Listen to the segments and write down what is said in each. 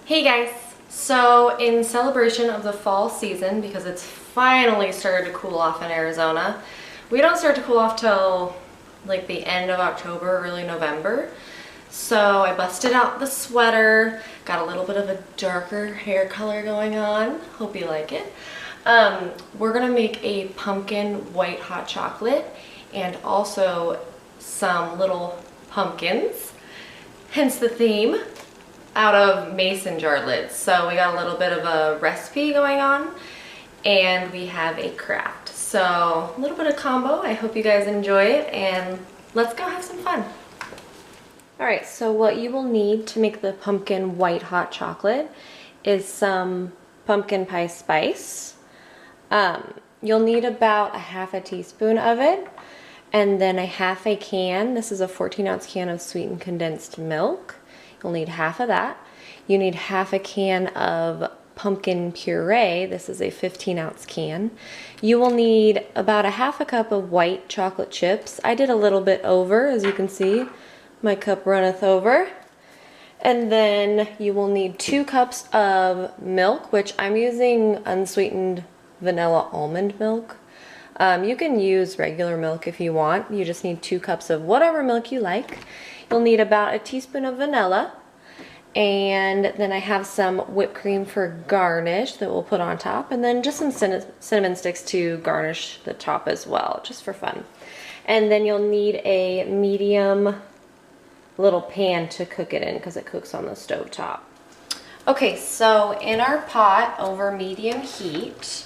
Hey guys! So in celebration of the fall season, because it's finally started to cool off in Arizona, we don't start to cool off till like the end of October, early November. So I busted out the sweater, got a little bit of a darker hair color going on. Hope you like it. We're gonna make a pumpkin white hot chocolate and also some little pumpkins, hence the theme, out of mason jar lids. So we got a little bit of a recipe going on and we have a craft. So a little bit of combo. I hope you guys enjoy it and let's go have some fun. All right, so what you will need to make the pumpkin white hot chocolate is some pumpkin pie spice. You'll need about a half a teaspoon of it, and then a half a can. This is a 14-ounce can of sweetened condensed milk. You'll need half of that. You need half a can of pumpkin puree. This is a 15-ounce can. You will need about a half a cup of white chocolate chips. I did a little bit over, as you can see. My cup runneth over. And then you will need 2 cups of milk, which I'm using unsweetened vanilla almond milk. You can use regular milk if you want. You just need 2 cups of whatever milk you like. You'll need about a teaspoon of vanilla. And then I have some whipped cream for garnish that we'll put on top. And then just some cinnamon sticks to garnish the top as well, just for fun. And then you'll need a medium little pan to cook it in because it cooks on the stove top. Okay, so in our pot over medium heat,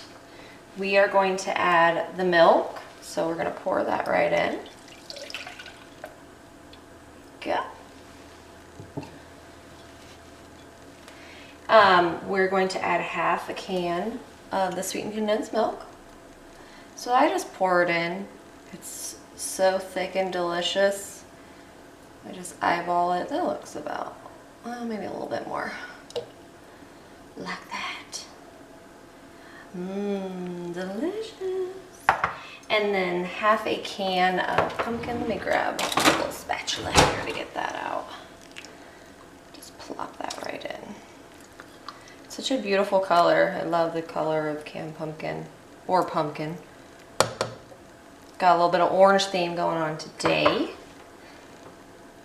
we are going to add the milk. So we're gonna pour that right in. Go. We're going to add half a can of the sweetened condensed milk. So I just pour it in. It's so thick and delicious. I just eyeball it. That looks about, well, maybe a little bit more. Like that. Mmm, delicious. And then half a can of pumpkin. Let me grab a little spatula here to get that out. Just plop that right in. Such a beautiful color. I love the color of canned pumpkin, or pumpkin. Got a little bit of orange theme going on today.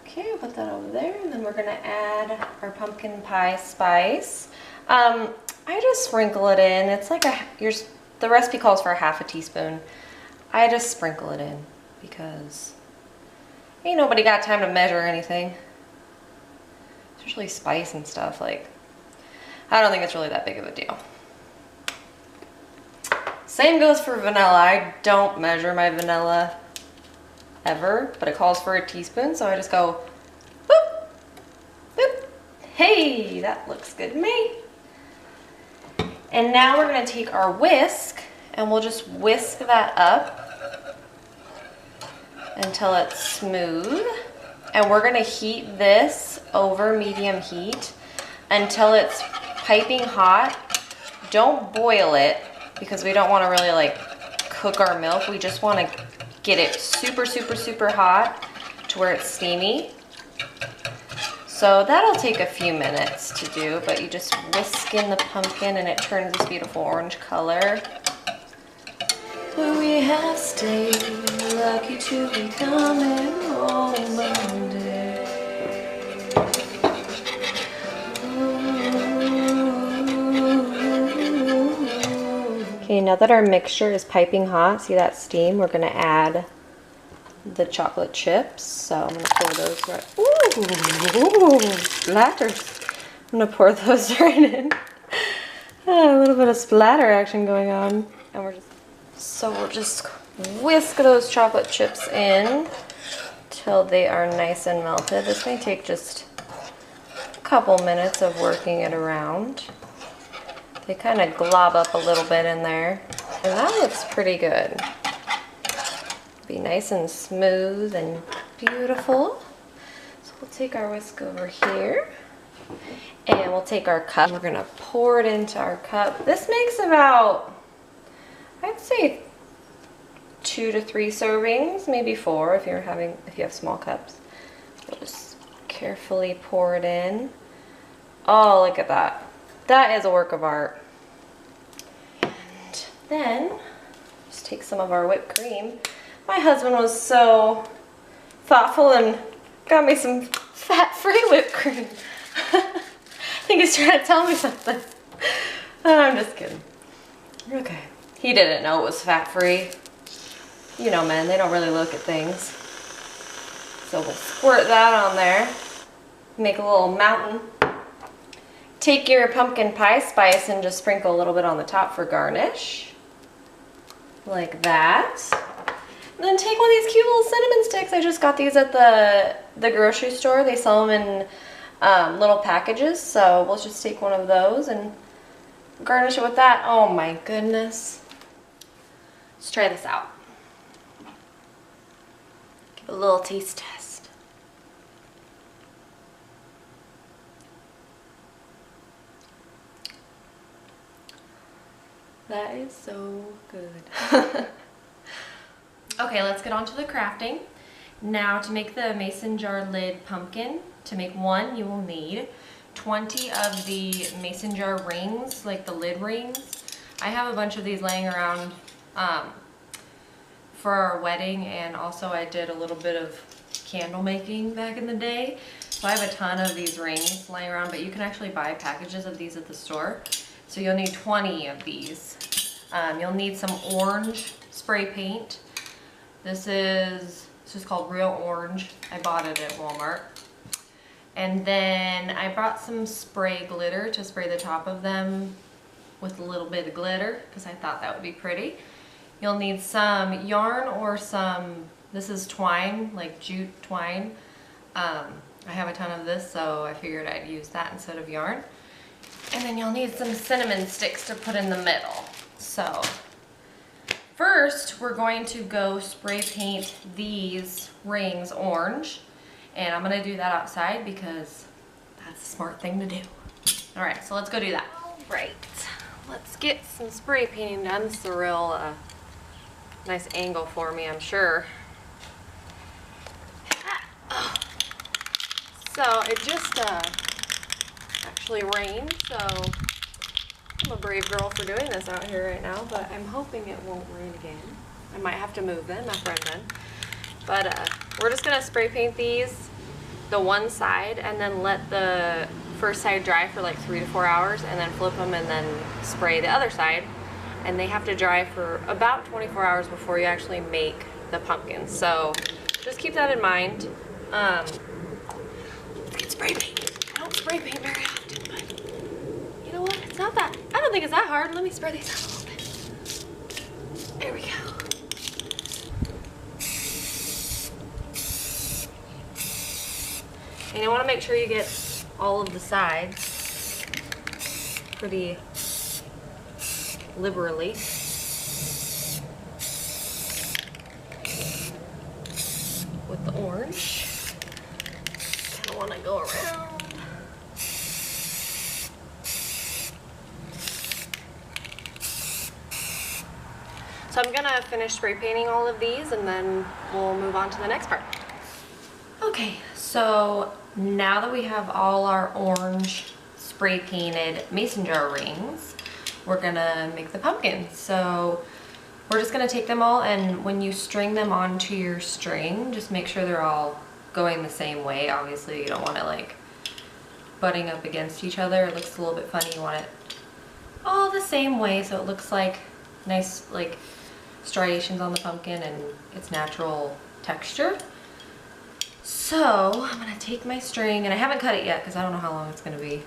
Okay, I'll put that over there, and then we're gonna add our pumpkin pie spice. I just sprinkle it in. It's like the recipe calls for a half a teaspoon. I just sprinkle it in because ain't nobody got time to measure anything. Especially spice and stuff, like, I don't think it's really that big of a deal. Same goes for vanilla. I don't measure my vanilla ever, but it calls for a teaspoon, so I just go boop, boop. Hey, that looks good to me. And now we're gonna take our whisk and we'll just whisk that up until it's smooth. And we're gonna heat this over medium heat until it's piping hot. Don't boil it because we don't wanna really like cook our milk. We just wanna get it super, super, super hot to where it's steamy. So that'll take a few minutes to do, but you just whisk in the pumpkin and it turns this beautiful orange color. We have stayed lucky to be coming home Monday. Okay, now that our mixture is piping hot, see that steam? We're gonna add the chocolate chips. So I'm gonna pour those right. Ooh, splatters. I'm gonna pour those right in. A little bit of splatter action going on, and we'll just whisk those chocolate chips in till they are nice and melted. This may take just a couple minutes of working it around. They kind of glob up a little bit in there, and that looks pretty good. Be nice and smooth and beautiful. So we'll take our whisk over here and we'll take our cup. We're gonna pour it into our cup. This makes about, I'd say 2 to 3 servings, maybe 4 if you have small cups. We'll just carefully pour it in. Oh, look at that. That is a work of art. And then, just take some of our whipped cream. My husband was so thoughtful and got me some fat-free whipped cream. I think he's trying to tell me something. I'm just kidding. Okay. He didn't know it was fat-free. You know, men, they don't really look at things. So we'll squirt that on there. Make a little mountain. Take your pumpkin pie spice and just sprinkle a little bit on the top for garnish. Like that. And then take one of these cute little cinnamon sticks. I just got these at the grocery store. They sell them in little packages. So we'll just take one of those and garnish it with that. Oh my goodness. Let's try this out. Give it a little taste test. That is so good. Okay, let's get on to the crafting. Now to make the mason jar lid pumpkin, to make one you will need 20 of the mason jar rings, like the lid rings. I have a bunch of these laying around for our wedding, and also I did a little bit of candle making back in the day. So I have a ton of these rings laying around, but you can actually buy packages of these at the store. So you'll need 20 of these. You'll need some orange spray paint. This is called Real Orange. I bought it at Walmart. And then I brought some spray glitter to spray the top of them with a little bit of glitter because I thought that would be pretty. You'll need some yarn or this is twine, like jute twine. I have a ton of this, so I figured I'd use that instead of yarn. And then you'll need some cinnamon sticks to put in the middle. So first, we're going to go spray paint these rings orange. And I'm gonna do that outside because that's a smart thing to do. All right, so let's go do that. All right, let's get some spray painting done. This is a real nice angle for me, I'm sure. So it just actually rained, so I'm a brave girl for doing this out here right now, but I'm hoping it won't rain again. I might have to move then, not friend then. But we're just gonna spray paint these, the one side, and then let the first side dry for like 3 to 4 hours, and then flip them and then spray the other side. And they have to dry for about 24 hours before you actually make the pumpkins. So just keep that in mind. Let's get spray paint. I don't spray paint very often, but you know what? It's not that, I don't think it's that hard. Let me spray these out a little bit. There we go. And you want to make sure you get all of the sides pretty liberally. With the orange. Kind of want to go around. So I'm gonna finish spray painting all of these and then we'll move on to the next part. Okay, so now that we have all our orange spray painted mason jar rings, we're gonna make the pumpkins. So we're just gonna take them all, and when you string them onto your string, just make sure they're all going the same way. Obviously you don't want it like butting up against each other. It looks a little bit funny. You want it all the same way so it looks like nice like striations on the pumpkin and its natural texture. So I'm gonna take my string, and I haven't cut it yet because I don't know how long it's gonna be,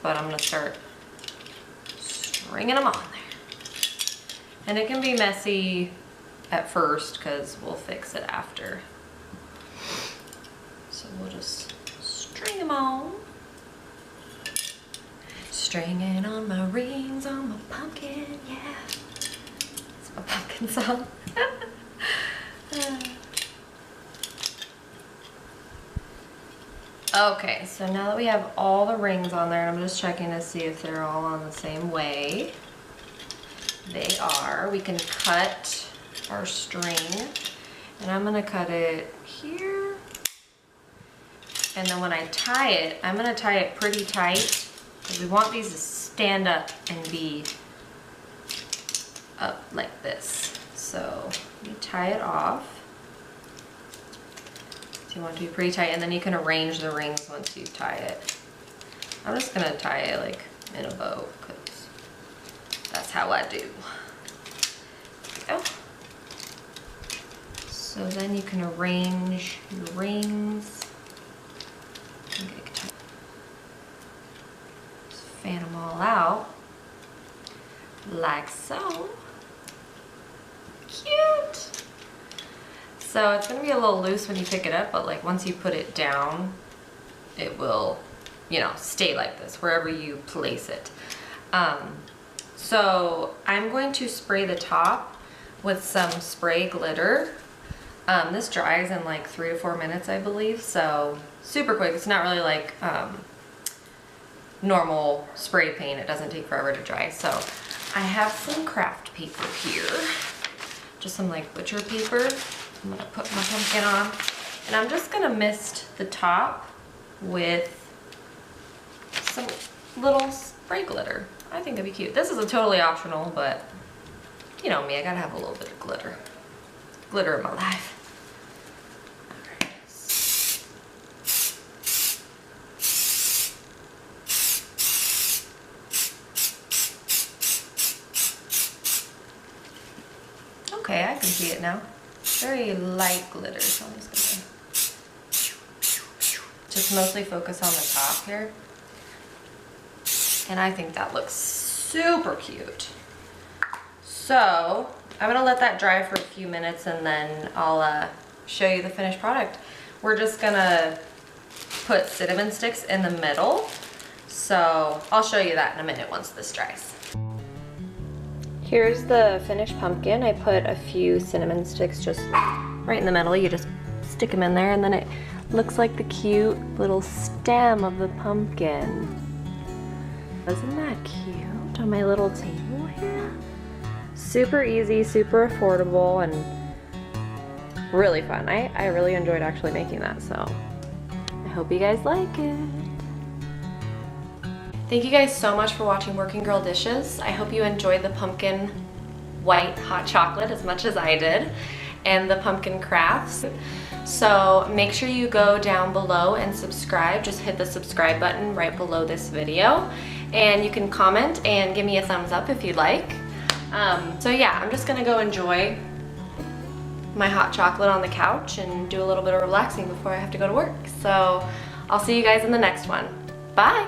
but I'm gonna start stringing them on there. And it can be messy at first because we'll fix it after. So we'll just string them on. Stringing on my rings on my pumpkin, yeah. It's my pumpkin song. Okay, so now that we have all the rings on there, and I'm just checking to see if they're all on the same way. They are. We can cut our string, and I'm gonna cut it here And then when I tie it, I'm gonna tie it pretty tight because we want these to stand up and be up like this. So you tie it off. So you want it to be pretty tight, and then you can arrange the rings once you tie it. I'm just gonna tie it like in a bow because that's how I do. There we go. So then you can arrange your rings. Okay, just fan them all out like so. Cute. So it's gonna be a little loose when you pick it up, but like once you put it down, it will, you know, stay like this wherever you place it. So I'm going to spray the top with some spray glitter. This dries in like 3 to 4 minutes, I believe, so super quick. It's not really like normal spray paint. It doesn't take forever to dry. So I have some craft paper here, just some like butcher paper. I'm gonna put my pumpkin on, and I'm just gonna mist the top with some little spray glitter. I think it'd be cute. This is a totally optional, but you know me, I gotta have a little bit of glitter. Glitter in my life. Okay, I can see it now. Very light glitter, so I'm just gonna just mostly focus on the top here. And I think that looks super cute. So I'm gonna let that dry for a few minutes and then I'll show you the finished product. We're just gonna put cinnamon sticks in the middle. So I'll show you that in a minute once this dries. Here's the finished pumpkin. I put a few cinnamon sticks just right in the middle. You just stick them in there and then it looks like the cute little stem of the pumpkin. Isn't that cute on my little table here? Super easy, super affordable, and really fun. I really enjoyed actually making that, so I hope you guys like it. Thank you guys so much for watching Working Girl Dishes. I hope you enjoyed the pumpkin white hot chocolate as much as I did, and the pumpkin crafts. So make sure you go down below and subscribe. Just hit the subscribe button right below this video, and you can comment and give me a thumbs up if you'd like. So yeah, I'm just gonna go enjoy my hot chocolate on the couch and do a little bit of relaxing before I have to go to work. So I'll see you guys in the next one. Bye!